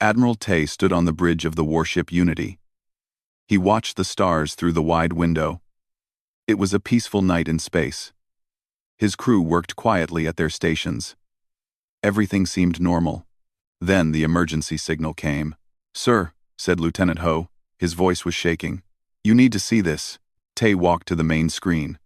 Admiral Tay stood on the bridge of the warship Unity. He watched the stars through the wide window. It was a peaceful night in space. His crew worked quietly at their stations. Everything seemed normal. Then the emergency signal came. "Sir," said Lieutenant Ho. His voice was shaking. "You need to see this." Tay walked to the main screen.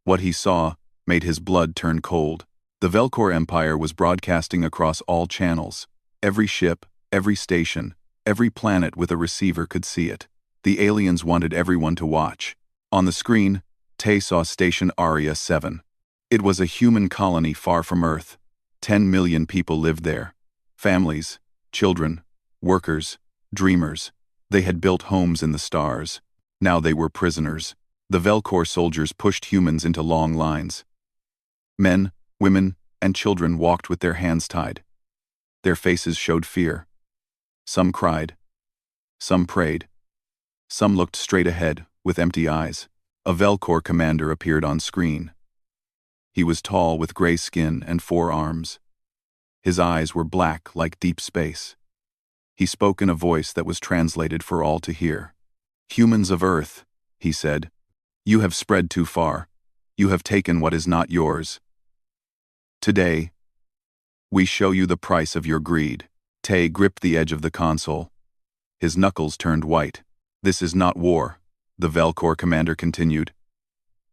What he saw made his blood turn cold. The Velcor Empire was broadcasting across all channels. Every ship, every station, every planet with a receiver could see it. The aliens wanted everyone to watch. On the screen, Tay saw Station Aria 7. It was a human colony far from Earth. 10 million people lived there. Families, children, workers, dreamers. They had built homes in the stars. Now they were prisoners. The Velcor soldiers pushed humans into long lines. Men, women, and children walked with their hands tied. Their faces showed fear. Some cried. Some prayed. Some looked straight ahead, with empty eyes. A Velcor commander appeared on screen. He was tall with gray skin and 4 arms. His eyes were black like deep space. He spoke in a voice that was translated for all to hear. "Humans of Earth," he said, "you have spread too far. You have taken what is not yours. Today, we show you the price of your greed." Tay gripped the edge of the console. His knuckles turned white. "This is not war," the Velcor commander continued.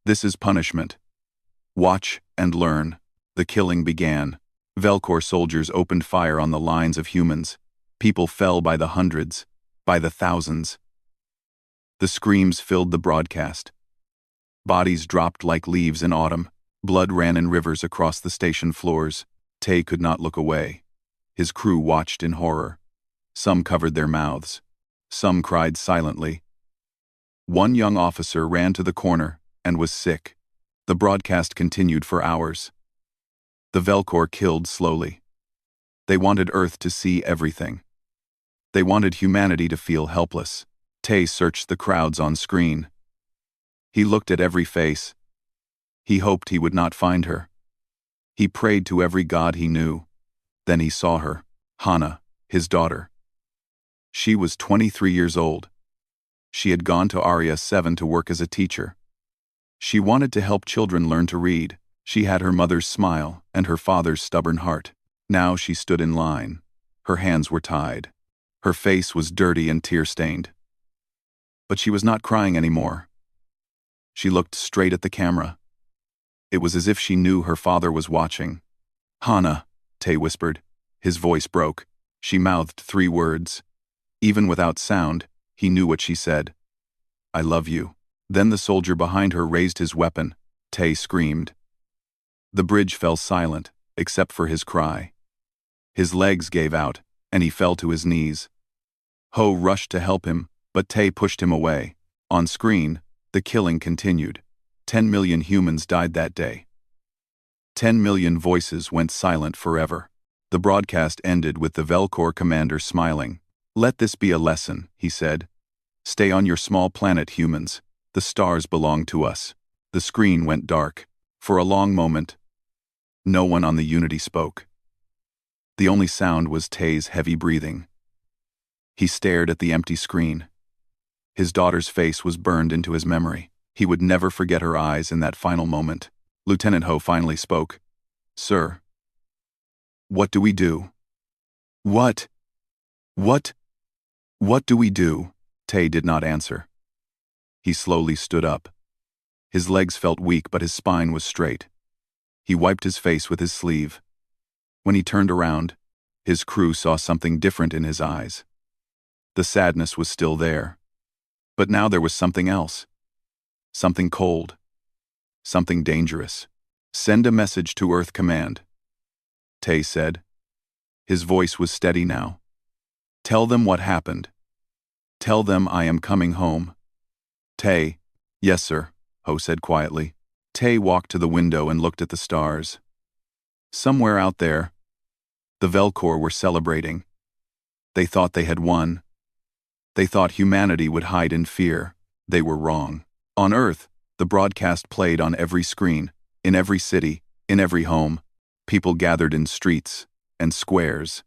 "This is punishment. Watch and learn." The killing began. Velcor soldiers opened fire on the lines of humans. People fell by the hundreds, by the thousands. The screams filled the broadcast. Bodies dropped like leaves in autumn. Blood ran in rivers across the station floors. Tay could not look away. His crew watched in horror. Some covered their mouths. Some cried silently. One young officer ran to the corner and was sick. The broadcast continued for hours. The Velcor killed slowly. They wanted Earth to see everything. They wanted humanity to feel helpless. Tay searched the crowds on screen. He looked at every face. He hoped he would not find her. He prayed to every god he knew. Then he saw her, Hana, his daughter. She was 23 years old. She had gone to Aria 7 to work as a teacher. She wanted to help children learn to read. She had her mother's smile and her father's stubborn heart. Now she stood in line. Her hands were tied. Her face was dirty and tear-stained. But she was not crying anymore. She looked straight at the camera. It was as if she knew her father was watching. "Hana," Tay whispered. His voice broke. She mouthed 3 words. Even without sound, he knew what she said. "I love you." Then the soldier behind her raised his weapon. Tay screamed. The bridge fell silent, except for his cry. His legs gave out, and he fell to his knees. Ho rushed to help him, but Tay pushed him away. On screen, the killing continued. 10 million humans died that day. 10 million voices went silent forever. The broadcast ended with the Velcor commander smiling. "Let this be a lesson," he said. "Stay on your small planet, humans. The stars belong to us." The screen went dark. For a long moment, no one on the Unity spoke. The only sound was Tay's heavy breathing. He stared at the empty screen. His daughter's face was burned into his memory. He would never forget her eyes in that final moment. Lieutenant Ho finally spoke. "Sir, what do we do?" What do we do?" Tay did not answer. He slowly stood up. His legs felt weak, but his spine was straight. He wiped his face with his sleeve. When he turned around, his crew saw something different in his eyes. The sadness was still there. But now there was something else. Something cold. Something dangerous. "Send a message to Earth Command," Tay said. His voice was steady now. "Tell them what happened. Tell them I am coming home." Tay. "Yes, sir," Ho said quietly. Tay walked to the window and looked at the stars. Somewhere out there, the Velcor were celebrating. They thought they had won. They thought humanity would hide in fear. They were wrong. On Earth, the broadcast played on every screen, in every city, in every home. People gathered in streets and squares.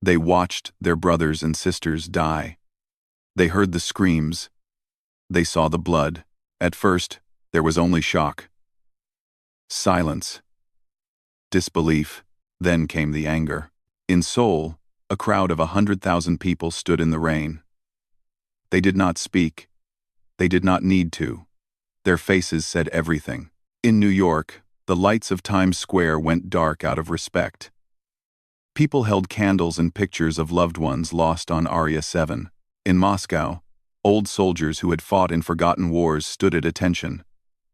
They watched their brothers and sisters die. They heard the screams. They saw the blood. At first, there was only shock. Silence. Disbelief. Then came the anger. In Seoul, a crowd of 100,000 people stood in the rain. They did not speak. They did not need to. Their faces said everything. In New York, the lights of Times Square went dark out of respect. People held candles and pictures of loved ones lost on Aria 7. In Moscow, old soldiers who had fought in forgotten wars stood at attention.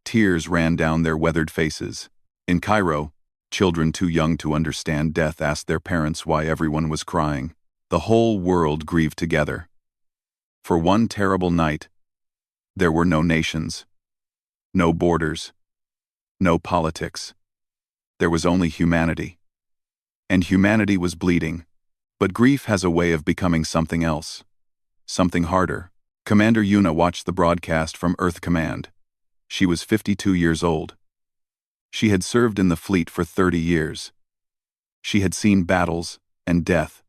Tears ran down their weathered faces. In Cairo, children too young to understand death asked their parents why everyone was crying. The whole world grieved together. For one terrible night, there were no nations, no borders, no politics. There was only humanity. And humanity was bleeding. But grief has a way of becoming something else. Something harder. Commander Yuna watched the broadcast from Earth Command. She was 52 years old. She had served in the fleet for 30 years. She had seen battles and death.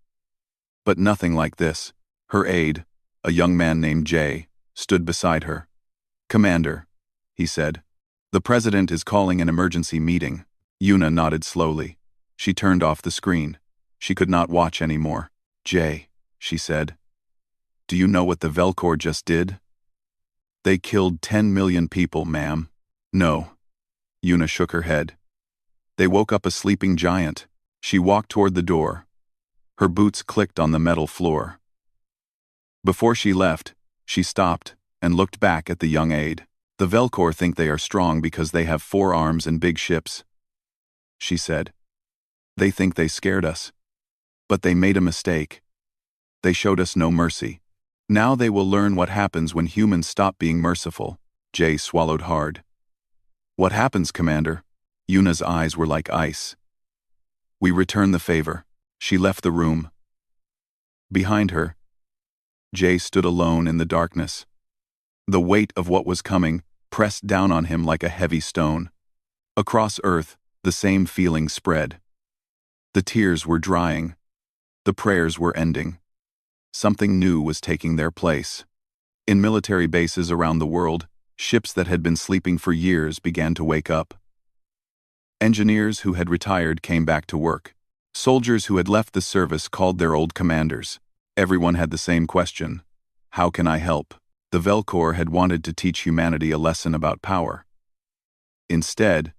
But nothing like this. Her aide, a young man named Jay, stood beside her. "Commander," he said, "the President is calling an emergency meeting." Yuna nodded slowly. She turned off the screen. She could not watch anymore. "Jay," she said, "do you know what the Velcor just did?" "They killed 10 million people, ma'am." "No." Yuna shook her head. "They woke up a sleeping giant." She walked toward the door. Her boots clicked on the metal floor. Before she left, she stopped and looked back at the young aide. "The Velcor think they are strong because they have 4 arms and big ships," she said. "They think they scared us. But they made a mistake. They showed us no mercy. Now they will learn what happens when humans stop being merciful." Jay swallowed hard. "What happens, Commander?" Yuna's eyes were like ice. "We return the favor." She left the room. Behind her, Jay stood alone in the darkness. The weight of what was coming pressed down on him like a heavy stone. Across Earth, the same feeling spread. The tears were drying. The prayers were ending. Something new was taking their place. In military bases around the world, ships that had been sleeping for years began to wake up. Engineers who had retired came back to work. Soldiers who had left the service called their old commanders. Everyone had the same question: how can I help? The Velcor had wanted to teach humanity a lesson about power. Instead,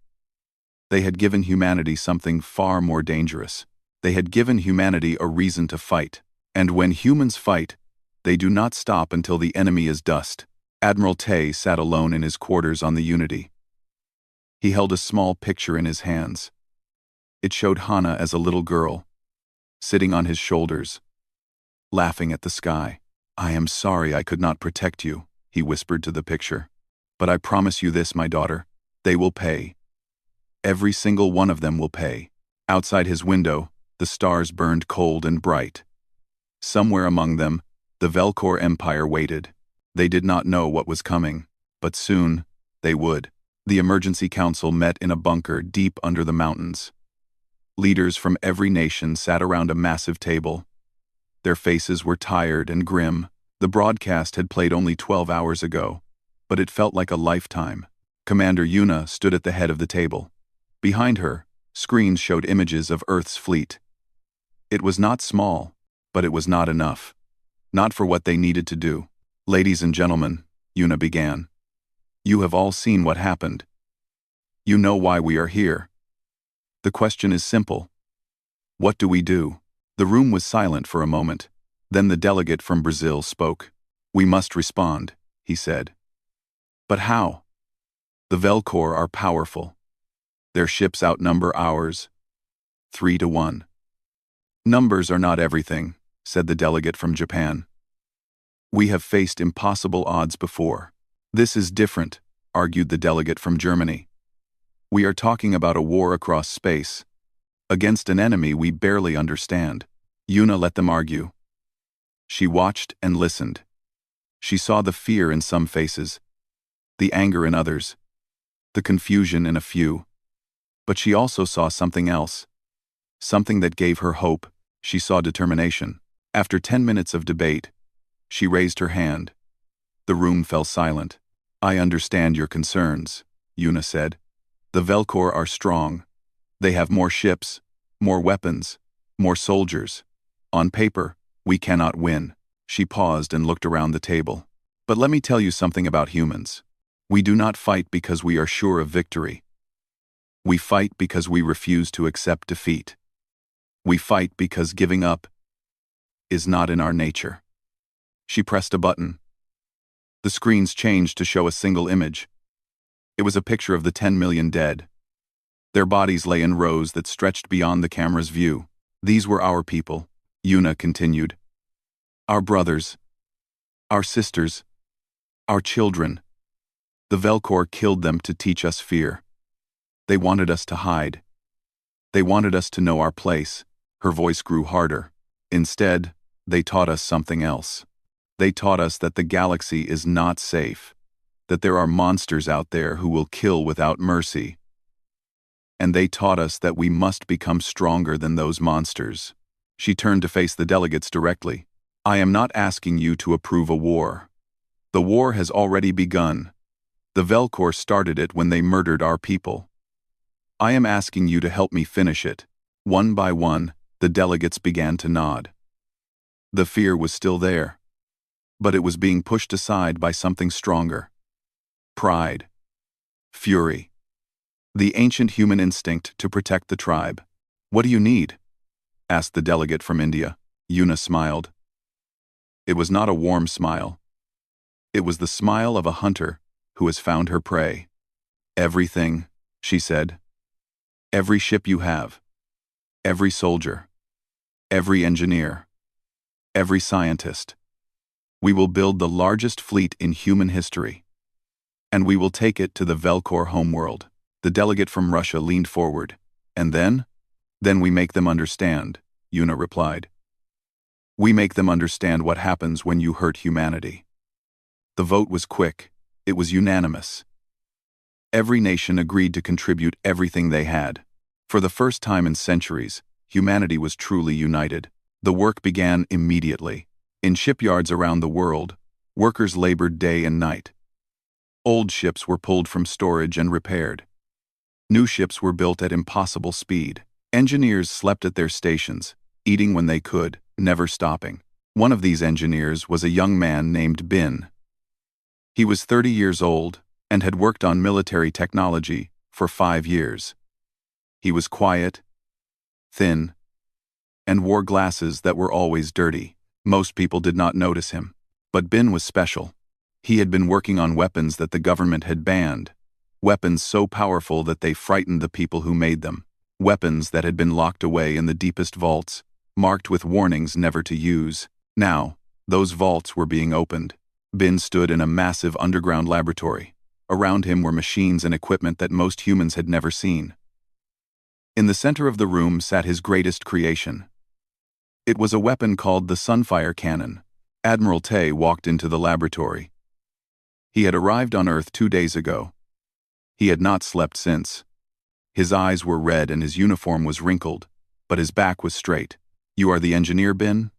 they had given humanity something far more dangerous. They had given humanity a reason to fight. And when humans fight, they do not stop until the enemy is dust. Admiral Tay sat alone in his quarters on the Unity. He held a small picture in his hands. It showed Hana as a little girl, sitting on his shoulders, laughing at the sky. "I am sorry I could not protect you," he whispered to the picture. "But I promise you this, my daughter, they will pay. Every single one of them will pay." Outside his window, the stars burned cold and bright. Somewhere among them, the Velcor Empire waited. They did not know what was coming, but soon they would. The emergency council met in a bunker deep under the mountains. Leaders from every nation sat around a massive table. Their faces were tired and grim. The broadcast had played only 12 hours ago, but it felt like a lifetime. Commander Yuna stood at the head of the table. Behind her, screens showed images of Earth's fleet. It was not small, but it was not enough. Not for what they needed to do. "Ladies and gentlemen," Yuna began, "you have all seen what happened. You know why we are here. The question is simple. What do we do?" The room was silent for a moment. Then the delegate from Brazil spoke. "We must respond," he said. "But how?" "The Velcor are powerful. Their ships outnumber ours, 3 to 1. "Numbers are not everything," said the delegate from Japan. "We have faced impossible odds before. This is different," argued the delegate from Germany. "We are talking about a war across space, against an enemy we barely understand." Yuna let them argue. She watched and listened. She saw the fear in some faces, the anger in others, the confusion in a few. But she also saw something else, something that gave her hope. She saw determination. After 10 minutes of debate, she raised her hand. The room fell silent. I understand your concerns, Yuna said. The Velcor are strong. They have more ships, more weapons, more soldiers. On paper, we cannot win. She paused and looked around the table. But let me tell you something about humans. We do not fight because we are sure of victory. We fight because we refuse to accept defeat. We fight because giving up is not in our nature. She pressed a button. The screens changed to show a single image. It was a picture of the 10 million dead. Their bodies lay in rows that stretched beyond the camera's view. These were our people, Yuna continued. Our brothers. Our sisters. Our children. The Velcor killed them to teach us fear. They wanted us to hide. They wanted us to know our place. Her voice grew harder. Instead, they taught us something else. They taught us that the galaxy is not safe, that there are monsters out there who will kill without mercy. And they taught us that we must become stronger than those monsters. She turned to face the delegates directly. I am not asking you to approve a war. The war has already begun. The Velcor started it when they murdered our people. I am asking you to help me finish it. One by one, the delegates began to nod. The fear was still there, but it was being pushed aside by something stronger. Pride. Fury. The ancient human instinct to protect the tribe. What do you need? Asked the delegate from India. Yuna smiled. It was not a warm smile. It was the smile of a hunter who has found her prey. Everything, she said. Every ship you have. Every soldier. Every engineer. Every scientist. We will build the largest fleet in human history. And we will take it to the Velcor homeworld. The delegate from Russia leaned forward. And then? Then we make them understand, Yuna replied. We make them understand what happens when you hurt humanity. The vote was quick. It was unanimous. Every nation agreed to contribute everything they had. For the first time in centuries, humanity was truly united. The work began immediately. In shipyards around the world, workers labored day and night. Old ships were pulled from storage and repaired. New ships were built at impossible speed. Engineers slept at their stations, eating when they could, never stopping. One of these engineers was a young man named Bin. He was 30 years old and had worked on military technology for 5 years. He was quiet, thin, and wore glasses that were always dirty. Most people did not notice him. But Bin was special. He had been working on weapons that the government had banned. Weapons so powerful that they frightened the people who made them. Weapons that had been locked away in the deepest vaults, marked with warnings never to use. Now, those vaults were being opened. Bin stood in a massive underground laboratory. Around him were machines and equipment that most humans had never seen. In the center of the room sat his greatest creation. It was a weapon called the Sunfire Cannon. Admiral Tay walked into the laboratory. He had arrived on Earth 2 days ago. He had not slept since. His eyes were red and his uniform was wrinkled, but his back was straight. You are the engineer, Bin?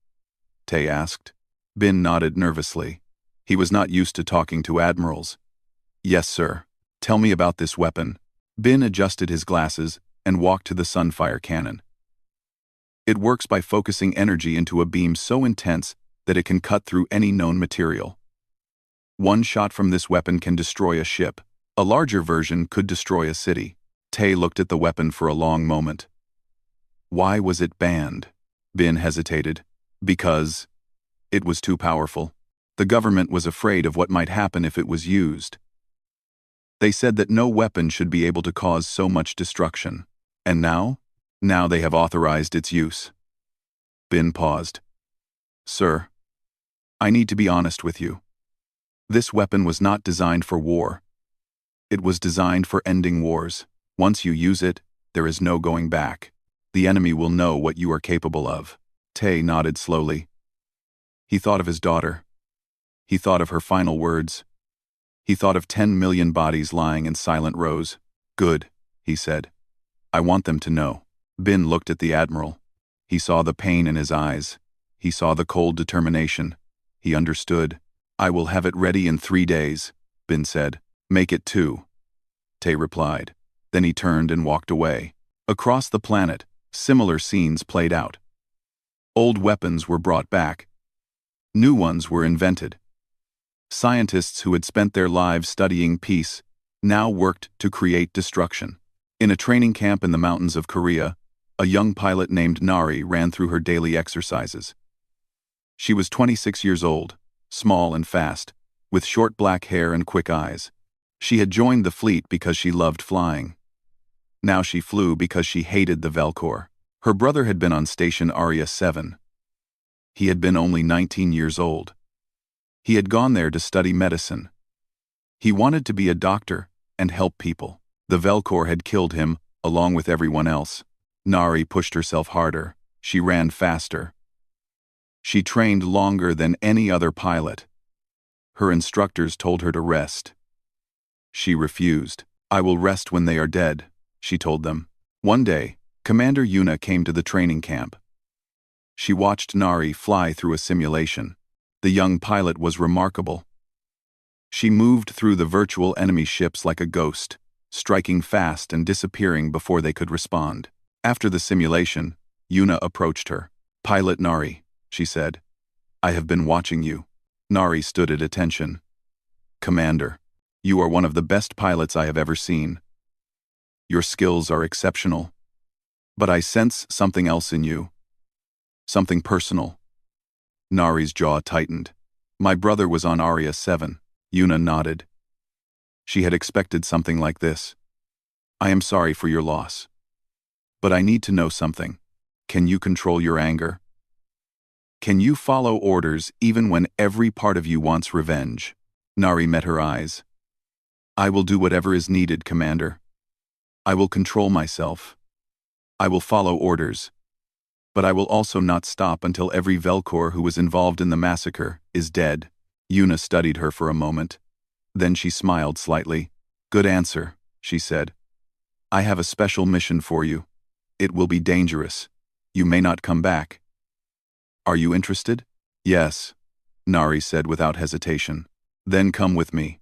Tay asked. Bin nodded nervously. He was not used to talking to admirals. Yes, sir. Tell me about this weapon. Bin adjusted his glasses and walked to the Sunfire Cannon. It works by focusing energy into a beam so intense that it can cut through any known material. One shot from this weapon can destroy a ship. A larger version could destroy a city. Tay looked at the weapon for a long moment. Why was it banned? Bin hesitated. Because it was too powerful. The government was afraid of what might happen if it was used. They said that no weapon should be able to cause so much destruction. And now? Now they have authorized its use. Bin paused. Sir, I need to be honest with you. This weapon was not designed for war. It was designed for ending wars. Once you use it, there is no going back. The enemy will know what you are capable of. Tay nodded slowly. He thought of his daughter. He thought of her final words. He thought of 10 million bodies lying in silent rows. Good, he said. I want them to know. Bin looked at the admiral. He saw the pain in his eyes. He saw the cold determination. He understood. "I will have it ready in 3 days," Bin said. "Make it 2. Tay replied. Then he turned and walked away. Across the planet, similar scenes played out. Old weapons were brought back. New ones were invented. Scientists who had spent their lives studying peace now worked to create destruction. In a training camp in the mountains of Korea, a young pilot named Nari ran through her daily exercises. She was 26 years old, small and fast, with short black hair and quick eyes. She had joined the fleet because she loved flying. Now she flew because she hated the Velcor. Her brother had been on station Aria 7. He had been only 19 years old. He had gone there to study medicine. He wanted to be a doctor and help people. The Velcor had killed him, along with everyone else. Nari pushed herself harder. She ran faster. She trained longer than any other pilot. Her instructors told her to rest. She refused. "I will rest when they are dead," she told them. One day, Commander Yuna came to the training camp. She watched Nari fly through a simulation. The young pilot was remarkable. She moved through the virtual enemy ships like a ghost, striking fast and disappearing before they could respond. After the simulation, Yuna approached her. "Pilot Nari," she said. "I have been watching you." Nari stood at attention. "Commander, you are one of the best pilots I have ever seen. Your skills are exceptional. But I sense something else in you. Something personal." Nari's jaw tightened. "My brother was on Aria 7. Yuna nodded. She had expected something like this. "I am sorry for your loss. But I need to know something. Can you control your anger? Can you follow orders even when every part of you wants revenge?" Nari met her eyes. "I will do whatever is needed, Commander. I will control myself. I will follow orders. But I will also not stop until every Velcor who was involved in the massacre is dead." Yuna studied her for a moment. Then she smiled slightly. "Good answer," she said. "I have a special mission for you. It will be dangerous. You may not come back. Are you interested?" "Yes," Nari said without hesitation. "Then come with me.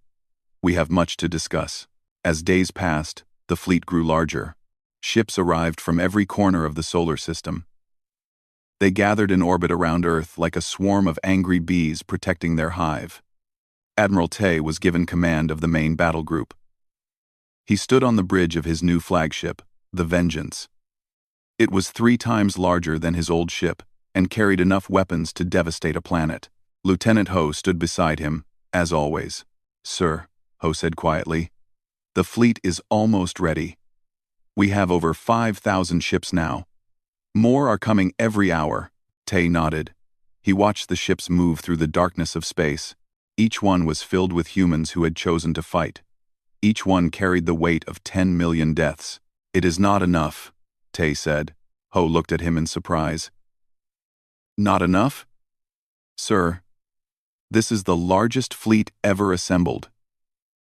We have much to discuss." As days passed, the fleet grew larger. Ships arrived from every corner of the solar system. They gathered in orbit around Earth like a swarm of angry bees protecting their hive. Admiral Tay was given command of the main battle group. He stood on the bridge of his new flagship, the Vengeance. It was 3 times larger than his old ship and carried enough weapons to devastate a planet. Lieutenant Ho stood beside him, as always. "Sir," Ho said quietly, "the fleet is almost ready. We have over 5,000 ships now. More are coming every hour." Tay nodded. He watched the ships move through the darkness of space. Each one was filled with humans who had chosen to fight. Each one carried the weight of 10 million deaths. "It is not enough," Tay said. Ho looked at him in surprise. "Not enough?" "Sir, this is the largest fleet ever assembled."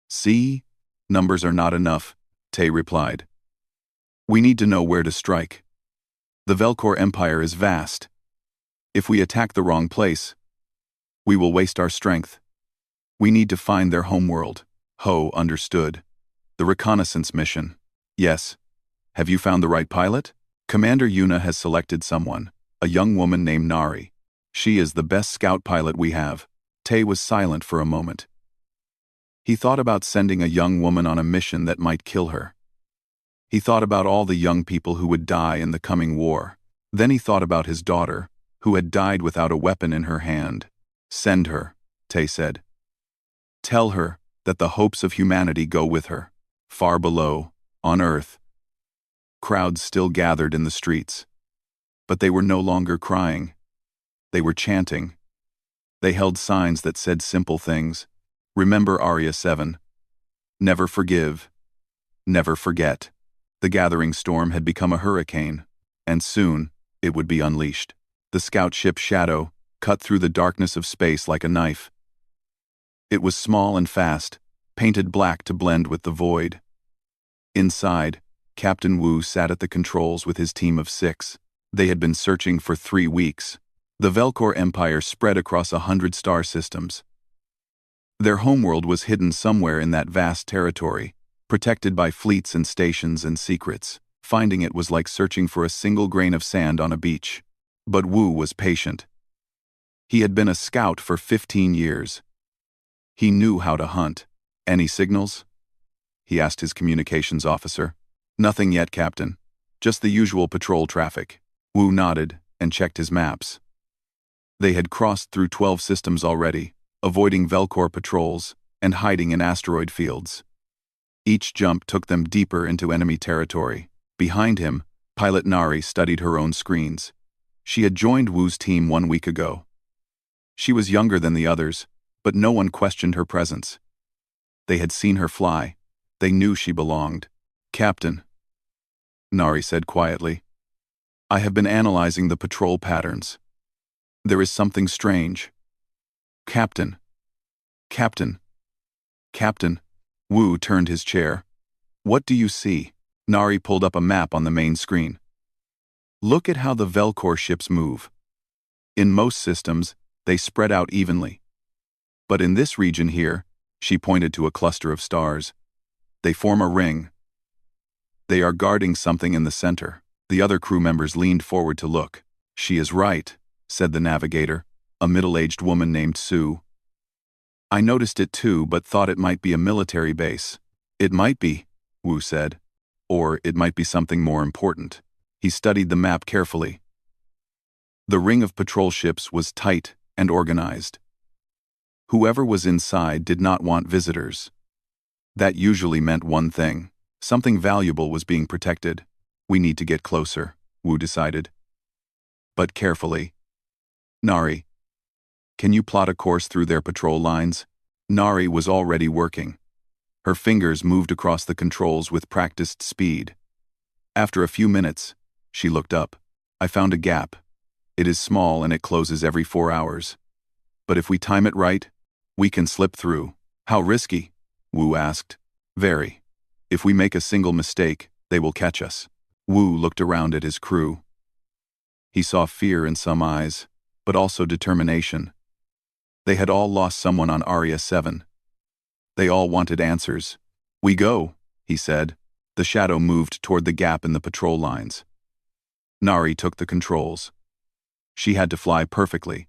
"See? Numbers are not enough," Tay replied. "We need to know where to strike. The Velcor Empire is vast. If we attack the wrong place, we will waste our strength. We need to find their homeworld." Ho understood. "The reconnaissance mission." "Yes. Have you found the right pilot?" "Commander Yuna has selected someone, a young woman named Nari. She is the best scout pilot we have." Tay was silent for a moment. He thought about sending a young woman on a mission that might kill her. He thought about all the young people who would die in the coming war. Then he thought about his daughter, who had died without a weapon in her hand. "Send her," Tay said. "Tell her that the hopes of humanity go with her." Far below, on Earth, crowds still gathered in the streets. But they were no longer crying. They were chanting. They held signs that said simple things. "Remember Aria 7. Never forgive. Never forget." The gathering storm had become a hurricane, and soon it would be unleashed. The scout ship Shadow cut through the darkness of space like a knife. It was small and fast, painted black to blend with the void. Inside, Captain Wu sat at the controls with his team of 6. They had been searching for 3 weeks. The Velcor Empire spread across 100 star systems. Their homeworld was hidden somewhere in that vast territory, protected by fleets and stations and secrets. Finding it was like searching for a single grain of sand on a beach. But Wu was patient. He had been a scout for 15 years. He knew how to hunt. Any signals? He asked his communications officer. Nothing yet, Captain. Just the usual patrol traffic. Wu nodded and checked his maps. They had crossed through 12 systems already, avoiding Velcor patrols and hiding in asteroid fields. Each jump took them deeper into enemy territory. Behind him, pilot Nari studied her own screens. She had joined Wu's team 1 week ago. She was younger than the others, but no one questioned her presence. They had seen her fly. They knew she belonged. Captain, Nari said quietly, I have been analyzing the patrol patterns. There is something strange. Captain. Captain. Captain. Wu turned his chair. What do you see? Nari pulled up a map on the main screen. Look at how the Velcor ships move. In most systems, they spread out evenly. But in this region here, she pointed to a cluster of stars, they form a ring. They are guarding something in the center. The other crew members leaned forward to look. She is right, said the navigator, a middle-aged woman named Sue. I noticed it too, but thought it might be a military base. It might be, Wu said. Or it might be something more important. He studied the map carefully. The ring of patrol ships was tight and organized. Whoever was inside did not want visitors. That usually meant one thing. Something valuable was being protected. We need to get closer, Wu decided. But carefully. Nari, can you plot a course through their patrol lines? Nari was already working. Her fingers moved across the controls with practiced speed. After a few minutes, she looked up. I found a gap. It is small and it closes every 4 hours. But if we time it right, we can slip through. How risky? Wu asked. Very. If we make a single mistake, they will catch us. Wu looked around at his crew. He saw fear in some eyes, but also determination. They had all lost someone on Aria 7. They all wanted answers. We go, he said. The shadow moved toward the gap in the patrol lines. Nari took the controls. She had to fly perfectly,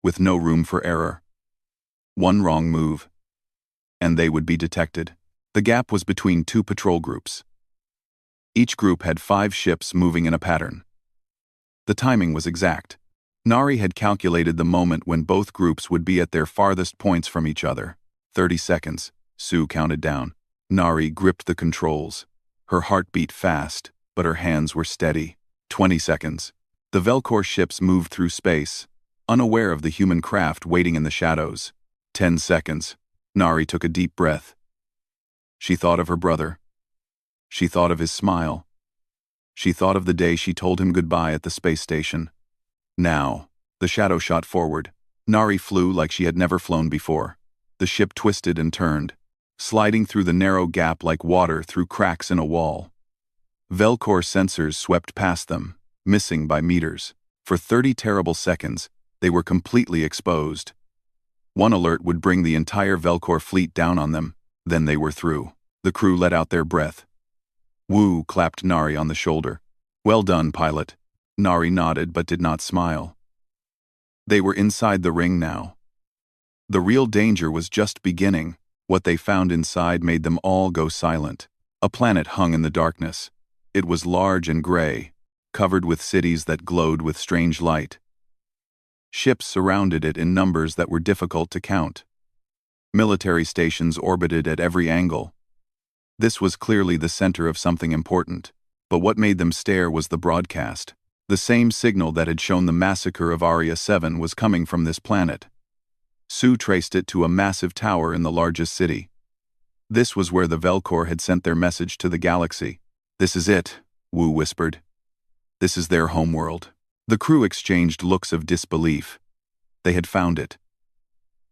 with no room for error. One wrong move, and they would be detected. The gap was between 2 patrol groups. Each group had 5 ships moving in a pattern. The timing was exact. Nari had calculated the moment when both groups would be at their farthest points from each other. 30 seconds, Sue counted down. Nari gripped the controls. Her heart beat fast, but her hands were steady. 20 seconds. The Velcor ships moved through space, unaware of the human craft waiting in the shadows. 10 seconds. Nari took a deep breath. She thought of her brother. She thought of his smile. She thought of the day she told him goodbye at the space station. Now, the shadow shot forward. Nari flew like she had never flown before. The ship twisted and turned, sliding through the narrow gap like water through cracks in a wall. Velcor sensors swept past them, missing by meters. For 30 terrible seconds, they were completely exposed. One alert would bring the entire Velcor fleet down on them, then they were through. The crew let out their breath. Wu clapped Nari on the shoulder. Well done, pilot. Nari nodded but did not smile. They were inside the ring now. The real danger was just beginning. What they found inside made them all go silent. A planet hung in the darkness. It was large and gray, covered with cities that glowed with strange light. Ships surrounded it in numbers that were difficult to count. Military stations orbited at every angle. This was clearly the center of something important, but what made them stare was the broadcast. The same signal that had shown the massacre of Aria 7 was coming from this planet. Sue traced it to a massive tower in the largest city. This was where the Velcor had sent their message to the galaxy. This is it, Wu whispered. This is their homeworld. The crew exchanged looks of disbelief. They had found it.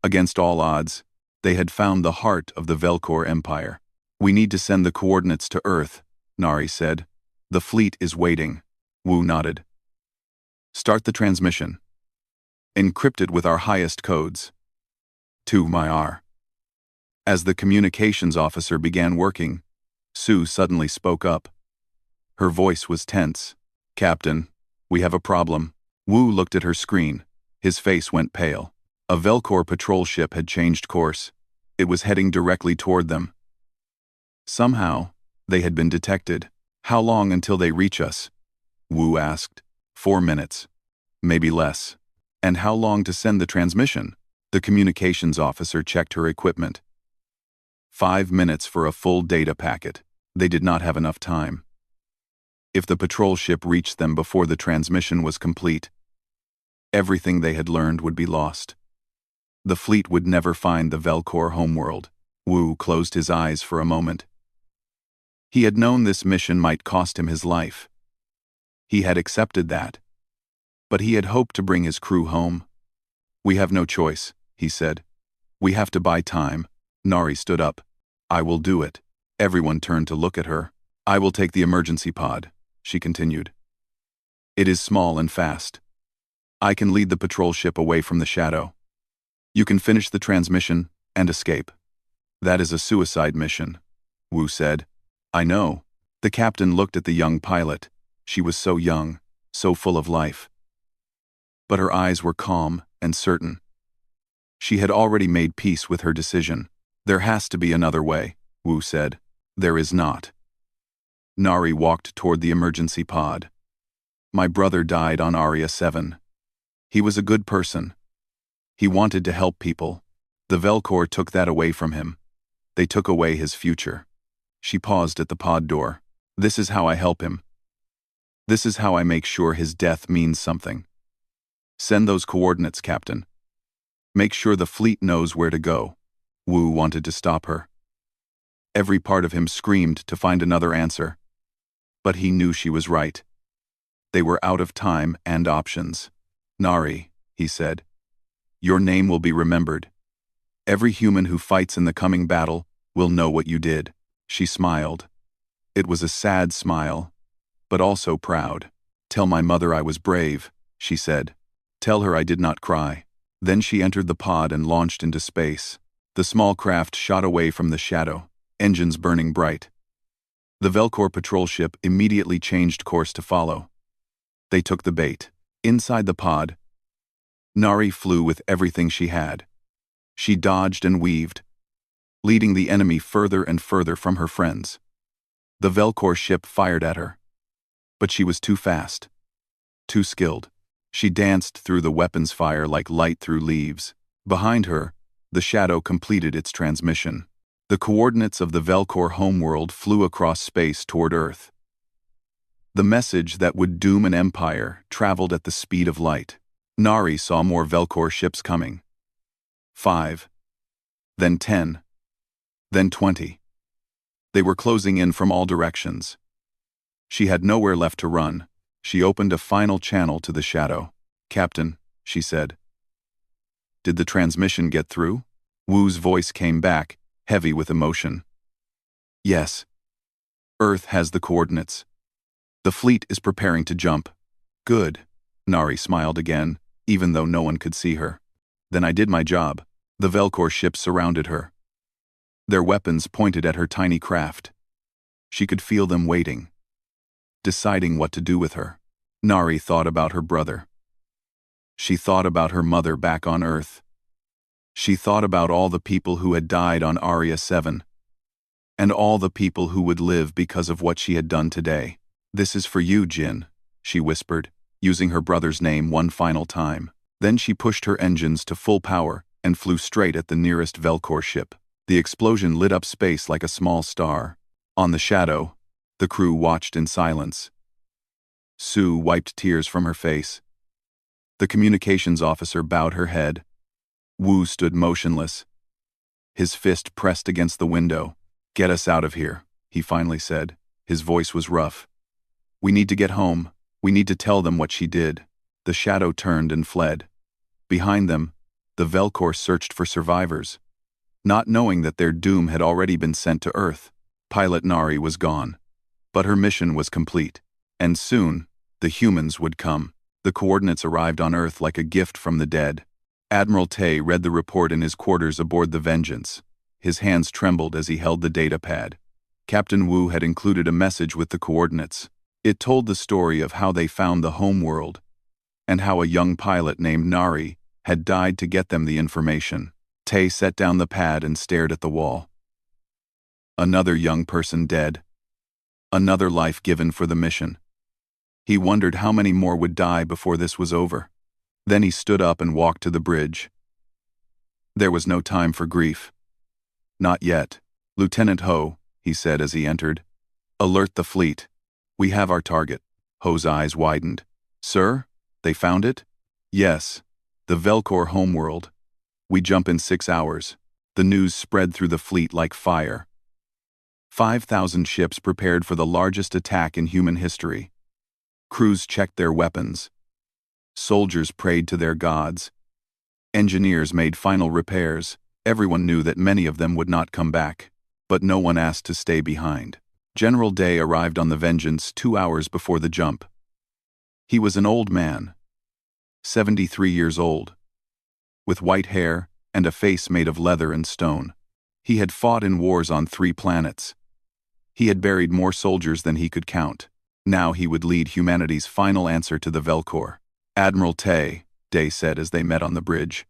Against all odds, they had found the heart of the Velcor Empire. We need to send the coordinates to Earth, Nari said. The fleet is waiting. Wu nodded. Start the transmission. Encrypted with our highest codes. To my R. As the communications officer began working, Sue suddenly spoke up. Her voice was tense. Captain, we have a problem. Wu looked at her screen. His face went pale. A Velcor patrol ship had changed course. It was heading directly toward them. Somehow, they had been detected. How long until they reach us? Wu asked. 4 minutes. Maybe less. And how long to send the transmission? The communications officer checked her equipment. 5 minutes for a full data packet. They did not have enough time. If the patrol ship reached them before the transmission was complete, everything they had learned would be lost. The fleet would never find the Velcor homeworld. Wu closed his eyes for a moment. He had known this mission might cost him his life. He had accepted that. But he had hoped to bring his crew home. We have no choice, he said. We have to buy time. Nari stood up. I will do it. Everyone turned to look at her. I will take the emergency pod, she continued. It is small and fast. I can lead the patrol ship away from the shadow. You can finish the transmission and escape. That is a suicide mission, Wu said. I know. The captain looked at the young pilot. She was so young, so full of life. But her eyes were calm and certain. She had already made peace with her decision. There has to be another way, Wu said. There is not. Nari walked toward the emergency pod. My brother died on Aria 7. He was a good person. He wanted to help people. The Velcor took that away from him. They took away his future. She paused at the pod door. This is how I help him. This is how I make sure his death means something. Send those coordinates, Captain. Make sure the fleet knows where to go. Wu wanted to stop her. Every part of him screamed to find another answer. But he knew she was right. They were out of time and options. Nari, he said. Your name will be remembered. Every human who fights in the coming battle will know what you did. She smiled. It was a sad smile, but also proud. Tell my mother I was brave, she said. Tell her I did not cry. Then she entered the pod and launched into space. The small craft shot away from the shadow, engines burning bright. The Velcor patrol ship immediately changed course to follow. They took the bait. Inside the pod, Nari flew with everything she had. She dodged and weaved, leading the enemy further and further from her friends. The Velcor ship fired at her. But she was too fast, too skilled. She danced through the weapon's fire like light through leaves. Behind her, the shadow completed its transmission. The coordinates of the Velcor homeworld flew across space toward Earth. The message that would doom an empire traveled at the speed of light. Nari saw more Velcor ships coming. 5. Then 10. Then 20. They were closing in from all directions. She had nowhere left to run. She opened a final channel to the shadow. Captain, she said. Did the transmission get through? Wu's voice came back, heavy with emotion. Yes. Earth has the coordinates. The fleet is preparing to jump. Good. Nari smiled again, even though no one could see her. Then I did my job. The Velcor ships surrounded her. Their weapons pointed at her tiny craft. She could feel them waiting, deciding what to do with her. Nari thought about her brother. She thought about her mother back on Earth. She thought about all the people who had died on Aria 7, and all the people who would live because of what she had done today. This is for you, Jin, she whispered, using her brother's name one final time. Then she pushed her engines to full power and flew straight at the nearest Velcor ship. The explosion lit up space like a small star. On the shadow, the crew watched in silence. Sue wiped tears from her face. The communications officer bowed her head. Wu stood motionless, his fist pressed against the window. Get us out of here, he finally said. His voice was rough. We need to get home. We need to tell them what she did. The shadow turned and fled. Behind them, the Velcor searched for survivors, not knowing that their doom had already been sent to Earth. Pilot Nari was gone, but her mission was complete, and soon, the humans would come. The coordinates arrived on Earth like a gift from the dead. Admiral Tay read the report in his quarters aboard the Vengeance. His hands trembled as he held the data pad. Captain Wu had included a message with the coordinates. It told the story of how they found the home world, and how a young pilot named Nari had died to get them the information. Tay set down the pad and stared at the wall. Another young person dead. Another life given for the mission. He wondered how many more would die before this was over. Then he stood up and walked to the bridge. There was no time for grief. Not yet. Lieutenant Ho, he said as he entered. Alert the fleet. We have our target. Ho's eyes widened. Sir? They found it? Yes. The Velcor homeworld. We jump in 6 hours. The news spread through the fleet like fire. 5,000 ships prepared for the largest attack in human history. Crews checked their weapons. Soldiers prayed to their gods. Engineers made final repairs. Everyone knew that many of them would not come back, but no one asked to stay behind. General Day arrived on the Vengeance 2 hours before the jump. He was an old man, 73 years old, with white hair and a face made of leather and stone. He had fought in wars on 3 planets. He had buried more soldiers than he could count. Now he would lead humanity's final answer to the Velcor. Admiral Tay, Day said as they met on the bridge.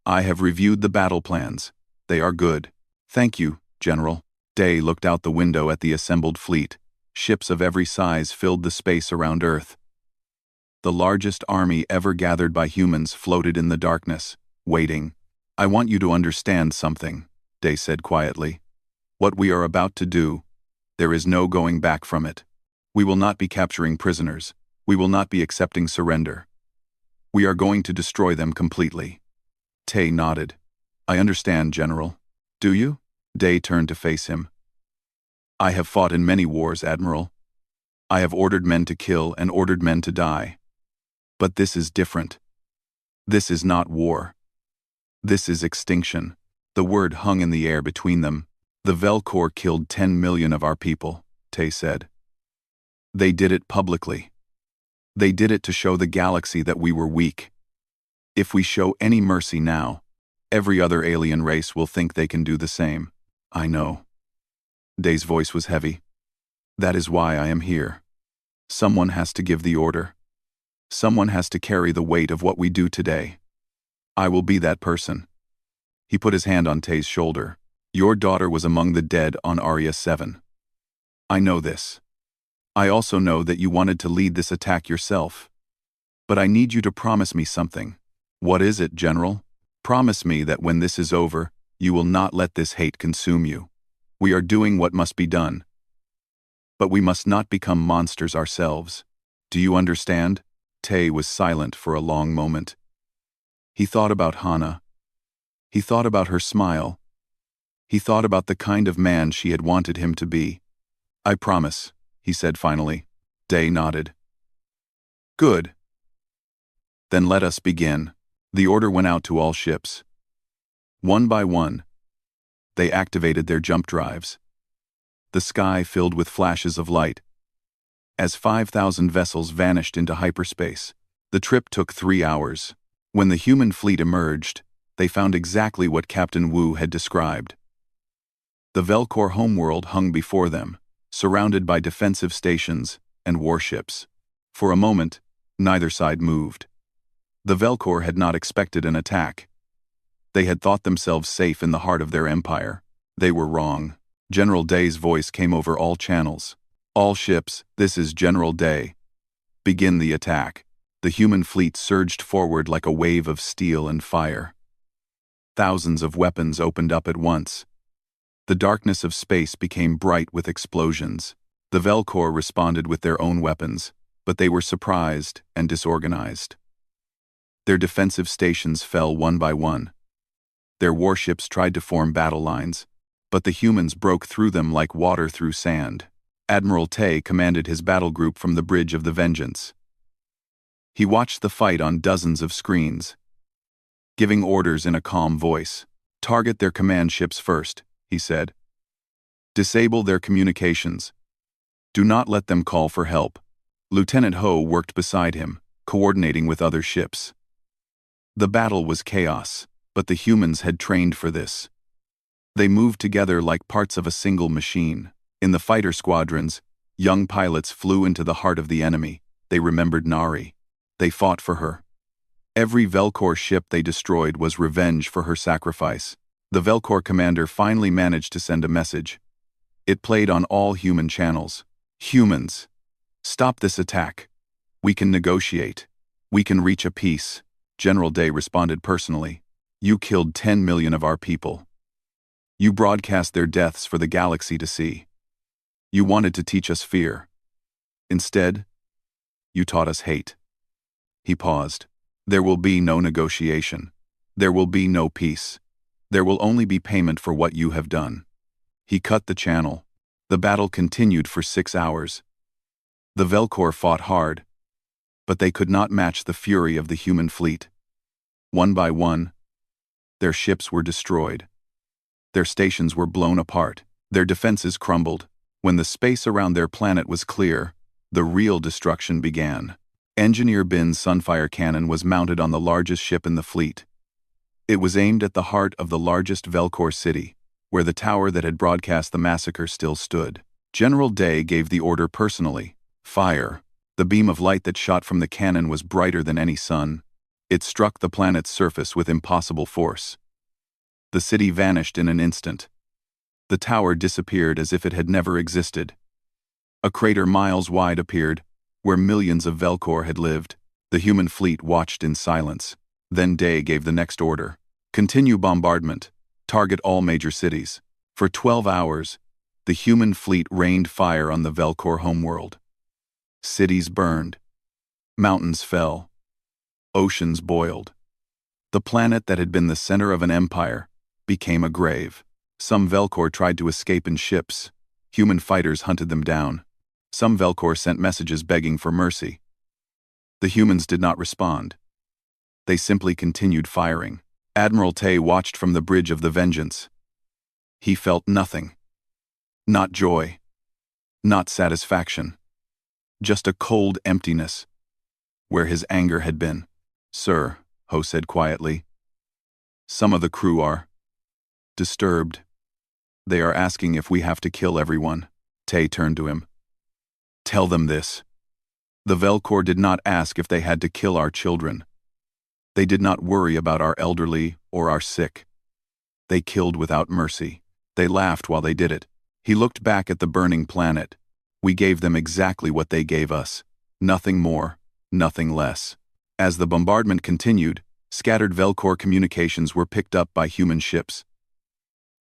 I have reviewed the battle plans. They are good. Thank you, General. Day looked out the window at the assembled fleet. Ships of every size filled the space around Earth. The largest army ever gathered by humans floated in the darkness, waiting. I want you to understand something, Day said quietly. What we are about to do, there is no going back from it. We will not be capturing prisoners. We will not be accepting surrender. We are going to destroy them completely. Tay nodded. I understand, General. Do you? Day turned to face him. I have fought in many wars, Admiral. I have ordered men to kill and ordered men to die. But this is different. This is not war. This is extinction. The word hung in the air between them. The Velcor killed 10 million of our people, Tay said. They did it publicly. They did it to show the galaxy that we were weak. If we show any mercy now, every other alien race will think they can do the same. I know. Day's voice was heavy. That is why I am here. Someone has to give the order. Someone has to carry the weight of what we do today. I will be that person. He put his hand on Tay's shoulder. Your daughter was among the dead on Aria 7. I know this. I also know that you wanted to lead this attack yourself. But I need you to promise me something. What is it, General? Promise me that when this is over, you will not let this hate consume you. We are doing what must be done. But we must not become monsters ourselves. Do you understand? Tay was silent for a long moment. He thought about Hana. He thought about her smile. He thought about the kind of man she had wanted him to be. I promise, he said finally. Day nodded. Good. Then let us begin. The order went out to all ships. One by one, they activated their jump drives. The sky filled with flashes of light. As 5,000 vessels vanished into hyperspace, the trip took 3 hours. When the human fleet emerged, they found exactly what Captain Wu had described. The Velcor homeworld hung before them, surrounded by defensive stations and warships. For a moment, neither side moved. The Velcor had not expected an attack. They had thought themselves safe in the heart of their empire. They were wrong. General Day's voice came over all channels. All ships, this is General Day. Begin the attack. The human fleet surged forward like a wave of steel and fire. Thousands of weapons opened up at once. The darkness of space became bright with explosions. The Velcor responded with their own weapons, but they were surprised and disorganized. Their defensive stations fell one by one. Their warships tried to form battle lines, but the humans broke through them like water through sand. Admiral Tay commanded his battle group from the bridge of the Vengeance. He watched the fight on dozens of screens, giving orders in a calm voice. Target their command ships first, he said. Disable their communications. Do not let them call for help. Lieutenant Ho worked beside him, coordinating with other ships. The battle was chaos, but the humans had trained for this. They moved together like parts of a single machine. In the fighter squadrons, young pilots flew into the heart of the enemy. They remembered Nari. They fought for her. Every Velcor ship they destroyed was revenge for her sacrifice. The Velcor commander finally managed to send a message. It played on all human channels. Humans, stop this attack. We can negotiate. We can reach a peace. General Day responded personally. You killed 10 million of our people. You broadcast their deaths for the galaxy to see. You wanted to teach us fear. Instead, you taught us hate. He paused. There will be no negotiation. There will be no peace. There will only be payment for what you have done. He cut the channel. The battle continued for 6 hours. The Velcor fought hard, but they could not match the fury of the human fleet. One by one, their ships were destroyed. Their stations were blown apart. Their defenses crumbled. When the space around their planet was clear, the real destruction began. Engineer Bin's Sunfire cannon was mounted on the largest ship in the fleet. It was aimed at the heart of the largest Velcor city, where the tower that had broadcast the massacre still stood. General Day gave the order personally. Fire. The beam of light that shot from the cannon was brighter than any sun. It struck the planet's surface with impossible force. The city vanished in an instant. The tower disappeared as if it had never existed. A crater miles wide appeared, where millions of Velcor had lived. The human fleet watched in silence. Then Day gave the next order. Continue bombardment. Target all major cities. For 12 hours, the human fleet rained fire on the Velcor homeworld. Cities burned. Mountains fell. Oceans boiled. The planet that had been the center of an empire became a grave. Some Velcor tried to escape in ships. Human fighters hunted them down. Some Velcor sent messages begging for mercy. The humans did not respond. They simply continued firing. Admiral Tay watched from the bridge of the Vengeance. He felt nothing. Not joy. Not satisfaction. Just a cold emptiness, where his anger had been. Sir, Ho said quietly, some of the crew are disturbed. They are asking if we have to kill everyone. Tay turned to him. Tell them this. The Velcor did not ask if they had to kill our children. They did not worry about our elderly or our sick. They killed without mercy. They laughed while they did it. He looked back at the burning planet. We gave them exactly what they gave us. Nothing more, nothing less. As the bombardment continued, scattered Velcor communications were picked up by human ships.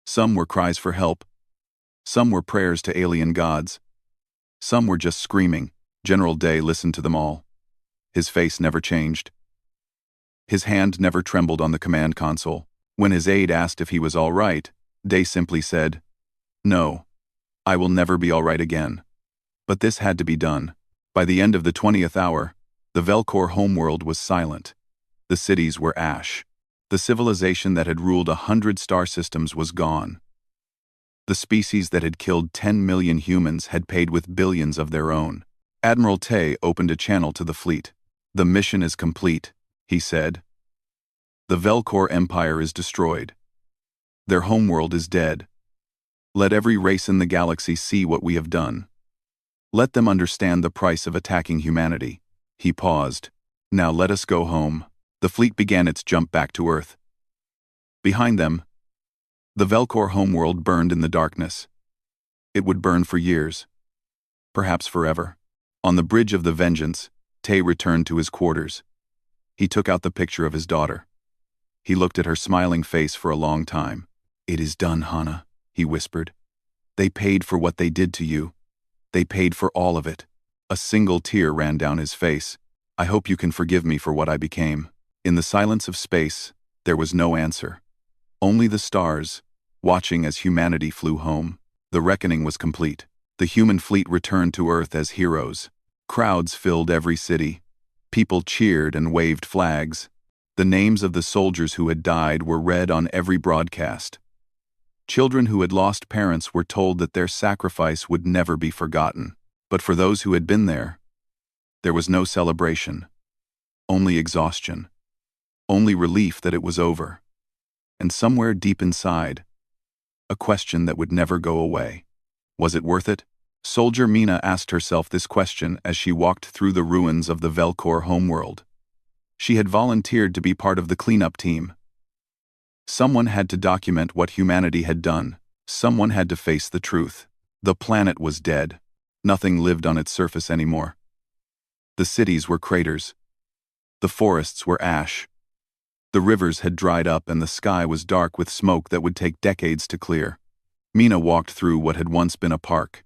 Some were cries for help. Some were prayers to alien gods. Some were just screaming. General Day listened to them all. His face never changed. His hand never trembled on the command console. When his aide asked if he was all right, Day simply said, No, I will never be all right again. But this had to be done. By the end of the 20th hour, the Velcor homeworld was silent. The cities were ash. The civilization that had ruled 100 star systems was gone. The species that had killed 10 million humans had paid with billions of their own. Admiral Tay opened a channel to the fleet. The mission is complete, he said. The Velcor Empire is destroyed. Their homeworld is dead. Let every race in the galaxy see what we have done. Let them understand the price of attacking humanity. He paused. Now let us go home. The fleet began its jump back to Earth. Behind them, the Velcor homeworld burned in the darkness. It would burn for years. Perhaps forever. On the bridge of the Vengeance, Tay returned to his quarters. He took out the picture of his daughter. He looked at her smiling face for a long time. It is done, Hana, he whispered. They paid for what they did to you. They paid for all of it. A single tear ran down his face. I hope you can forgive me for what I became. In the silence of space, there was no answer. Only the stars, watching as humanity flew home. The reckoning was complete. The human fleet returned to Earth as heroes. Crowds filled every city. People cheered and waved flags. The names of the soldiers who had died were read on every broadcast. Children who had lost parents were told that their sacrifice would never be forgotten. But for those who had been there was no celebration. only exhaustion, only relief that it was over. And somewhere deep inside, a question that would never go away. Was it worth it? Soldier Mina asked herself this question as she walked through the ruins of the Velcor homeworld. She had volunteered to be part of the cleanup team. Someone had to document what humanity had done. Someone had to face the truth. The planet was dead. Nothing lived on its surface anymore. The cities were craters. The forests were ash. The rivers had dried up and the sky was dark with smoke that would take decades to clear. Mina walked through what had once been a park.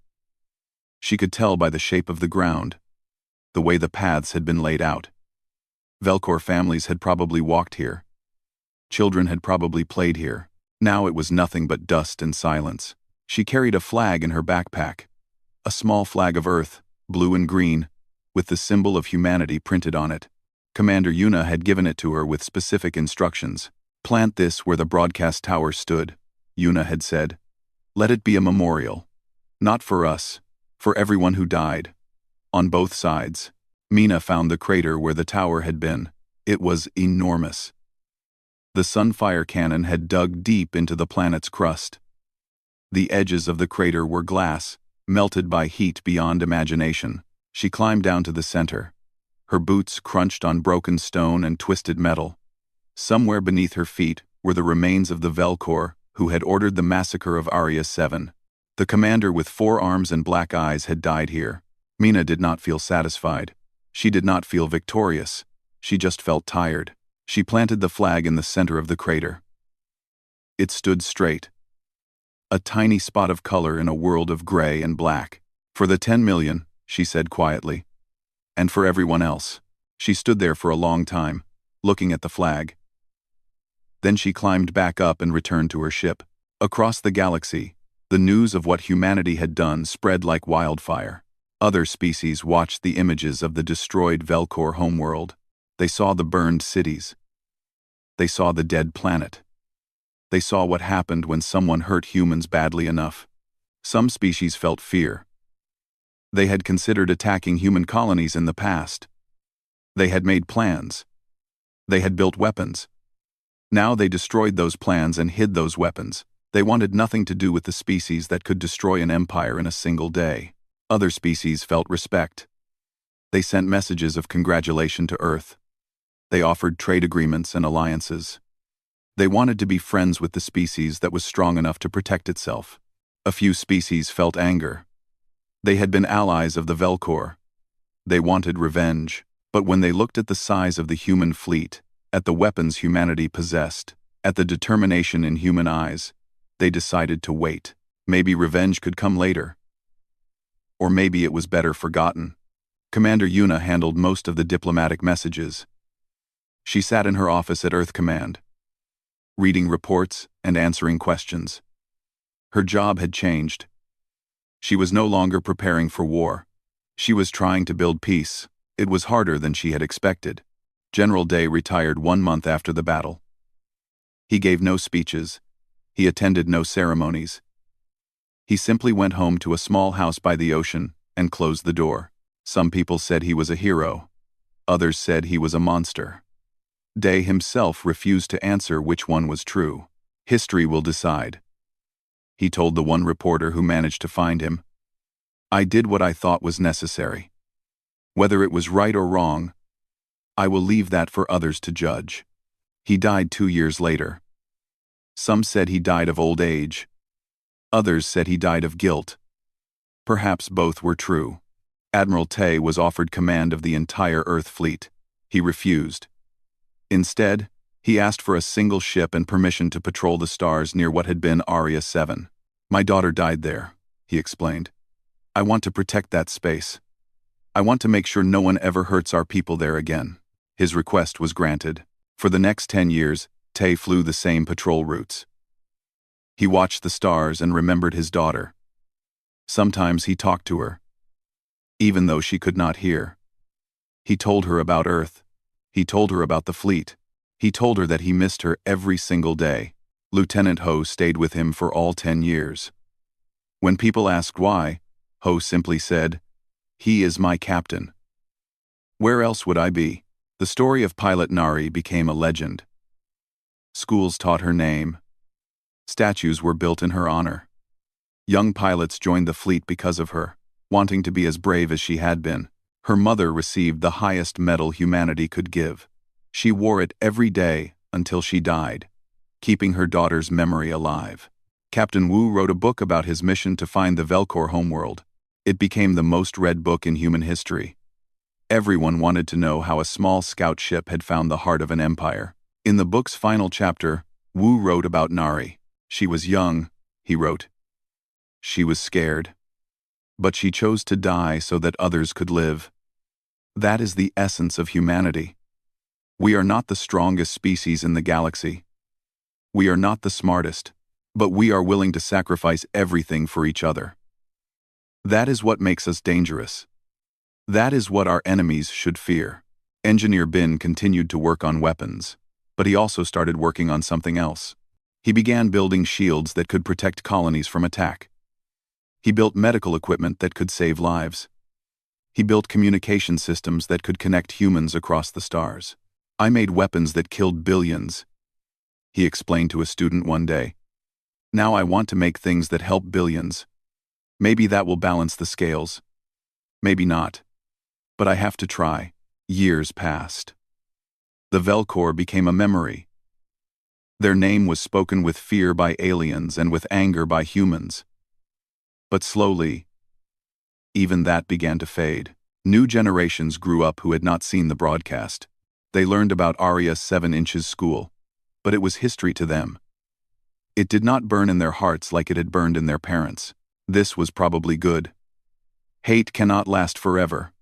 She could tell by the shape of the ground, the way the paths had been laid out. Velcor families had probably walked here. Children had probably played here. Now it was nothing but dust and silence. She carried a flag in her backpack. A small flag of Earth, blue and green, with the symbol of humanity printed on it. Commander Yuna had given it to her with specific instructions. Plant this where the broadcast tower stood, Yuna had said. Let it be a memorial. Not for us, for everyone who died. On both sides. Mina found the crater where the tower had been. It was enormous. The sunfire cannon had dug deep into the planet's crust. The edges of the crater were glass, melted by heat beyond imagination. She climbed down to the center. Her boots crunched on broken stone and twisted metal. Somewhere beneath her feet were the remains of the Velcor who had ordered the massacre of Aria 7. The commander with 4 arms and black eyes had died here. Mina did not feel satisfied. She did not feel victorious. She just felt tired. She planted the flag in the center of the crater. It stood straight. A tiny spot of color in a world of gray and black. For the 10 million, she said quietly. And for everyone else. She stood there for a long time, looking at the flag. Then she climbed back up and returned to her ship. Across the galaxy, the news of what humanity had done spread like wildfire. Other species watched the images of the destroyed Velcor homeworld. They saw the burned cities. They saw the dead planet. They saw what happened when someone hurt humans badly enough. Some species felt fear. They had considered attacking human colonies in the past. They had made plans. They had built weapons. Now they destroyed those plans and hid those weapons. They wanted nothing to do with the species that could destroy an empire in a single day. Other species felt respect. They sent messages of congratulation to Earth. They offered trade agreements and alliances. They wanted to be friends with the species that was strong enough to protect itself. A few species felt anger. They had been allies of the Velcor. They wanted revenge. But when they looked at the size of the human fleet, at the weapons humanity possessed, at the determination in human eyes, they decided to wait. Maybe revenge could come later. Or maybe it was better forgotten. Commander Yuna handled most of the diplomatic messages. She sat in her office at Earth Command, reading reports and answering questions. Her job had changed. She was no longer preparing for war. She was trying to build peace. It was harder than she had expected. General Day retired 1 month after the battle. He gave no speeches. He attended no ceremonies. He simply went home to a small house by the ocean and closed the door. Some people said he was a hero. Others said he was a monster. Day himself refused to answer which one was true. History will decide. He told the one reporter who managed to find him. I did what I thought was necessary. Whether it was right or wrong, I will leave that for others to judge. He died 2 years later. Some said he died of old age. Others said he died of guilt. Perhaps both were true. Admiral Tay was offered command of the entire Earth fleet. He refused. Instead, he asked for a single ship and permission to patrol the stars near what had been Aria 7. My daughter died there, he explained. I want to protect that space. I want to make sure no one ever hurts our people there again. His request was granted. For the next 10 years, Tay flew the same patrol routes. He watched the stars and remembered his daughter. Sometimes he talked to her, even though she could not hear. He told her about Earth. He told her about the fleet. He told her that he missed her every single day. Lieutenant Ho stayed with him for all 10 years. When people asked why, Ho simply said, "He is my captain. Where else would I be?" The story of pilot Nari became a legend. Schools taught her name. Statues were built in her honor. Young pilots joined the fleet because of her, wanting to be as brave as she had been. Her mother received the highest medal humanity could give. She wore it every day until she died, keeping her daughter's memory alive. Captain Wu wrote a book about his mission to find the Velcor homeworld. It became the most read book in human history. Everyone wanted to know how a small scout ship had found the heart of an empire. In the book's final chapter, Wu wrote about Nari. She was young, he wrote. She was scared. But she chose to die so that others could live. That is the essence of humanity. We are not the strongest species in the galaxy. We are not the smartest, but we are willing to sacrifice everything for each other. That is what makes us dangerous. That is what our enemies should fear. Engineer Bin continued to work on weapons, but he also started working on something else. He began building shields that could protect colonies from attack. He built medical equipment that could save lives. He built communication systems that could connect humans across the stars. I made weapons that killed billions, he explained to a student one day. Now I want to make things that help billions. Maybe that will balance the scales. Maybe not. But I have to try. Years passed. The Velcor became a memory. Their name was spoken with fear by aliens and with anger by humans. But slowly, even that began to fade. New generations grew up who had not seen the broadcast. They learned about Arya's 7 Inches school, but it was history to them. It did not burn in their hearts like it had burned in their parents. This was probably good. Hate cannot last forever.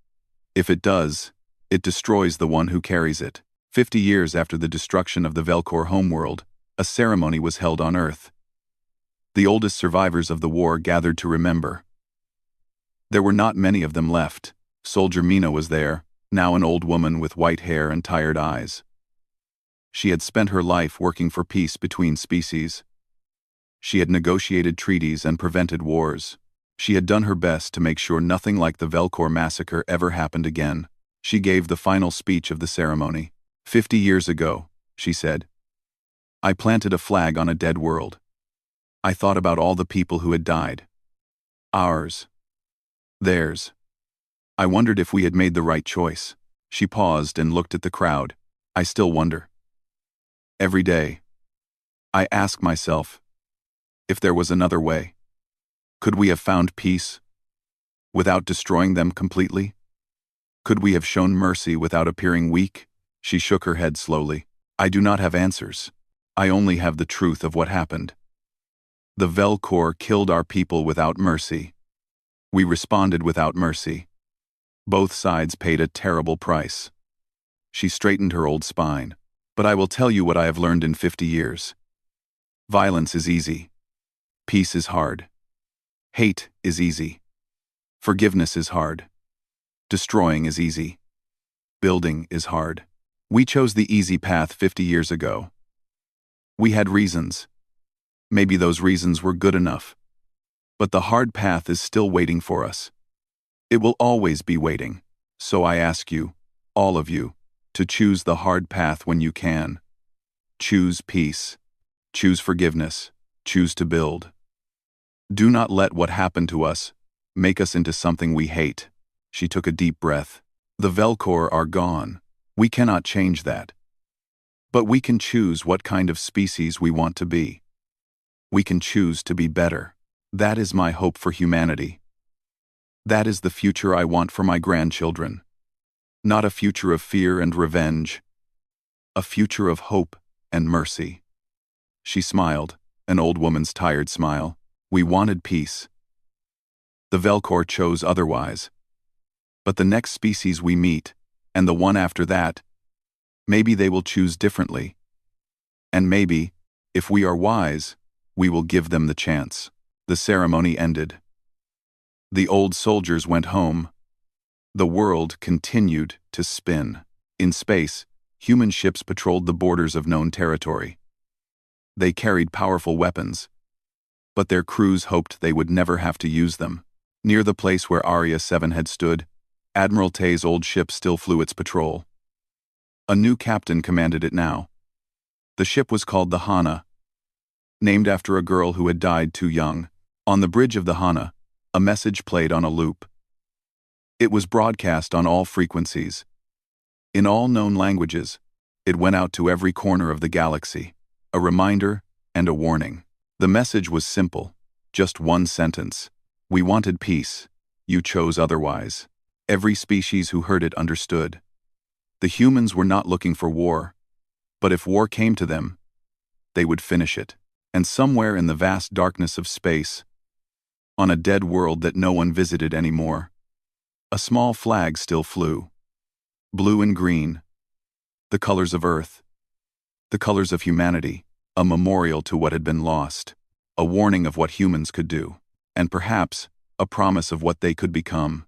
If it does, it destroys the one who carries it. 50 years after the destruction of the Velcor homeworld, a ceremony was held on Earth. The oldest survivors of the war gathered to remember. There were not many of them left. Soldier Mina was there, now an old woman with white hair and tired eyes. She had spent her life working for peace between species. She had negotiated treaties and prevented wars. She had done her best to make sure nothing like the Velcor massacre ever happened again. She gave the final speech of the ceremony. 50 years ago, she said, I planted a flag on a dead world. I thought about all the people who had died. Ours. Theirs. I wondered if we had made the right choice. She paused and looked at the crowd. I still wonder. Every day, I ask myself if there was another way. Could we have found peace without destroying them completely? Could we have shown mercy without appearing weak? She shook her head slowly. I do not have answers. I only have the truth of what happened. The Velcor killed our people without mercy. We responded without mercy. Both sides paid a terrible price. She straightened her old spine. But I will tell you what I have learned in 50 years. Violence is easy. Peace is hard. Hate is easy. Forgiveness is hard. Destroying is easy. Building is hard. We chose the easy path 50 years ago. We had reasons. Maybe those reasons were good enough. But the hard path is still waiting for us. It will always be waiting. So I ask you, all of you, to choose the hard path when you can. Choose peace. Choose forgiveness. Choose to build. Do not let what happened to us make us into something we hate. She took a deep breath. The Velcor are gone. We cannot change that. But we can choose what kind of species we want to be. We can choose to be better. That is my hope for humanity. That is the future I want for my grandchildren. Not a future of fear and revenge. A future of hope and mercy. She smiled, an old woman's tired smile. We wanted peace. The Velcor chose otherwise. But the next species we meet, and the one after that, maybe they will choose differently. And maybe, if we are wise, we will give them the chance. The ceremony ended. The old soldiers went home. The world continued to spin. In space, human ships patrolled the borders of known territory. They carried powerful weapons, but their crews hoped they would never have to use them. Near the place where Arya 7 had stood, Admiral Tay's old ship still flew its patrol. A new captain commanded it now. The ship was called the Hana, named after a girl who had died too young. On the bridge of the Hana, a message played on a loop. It was broadcast on all frequencies. In all known languages, it went out to every corner of the galaxy, a reminder and a warning. The message was simple, just one sentence. We wanted peace. You chose otherwise. Every species who heard it understood. The humans were not looking for war, but if war came to them, they would finish it. And somewhere in the vast darkness of space, on a dead world that no one visited anymore, a small flag still flew. Blue and green, the colors of Earth, the colors of humanity, a memorial to what had been lost, a warning of what humans could do, and perhaps a promise of what they could become.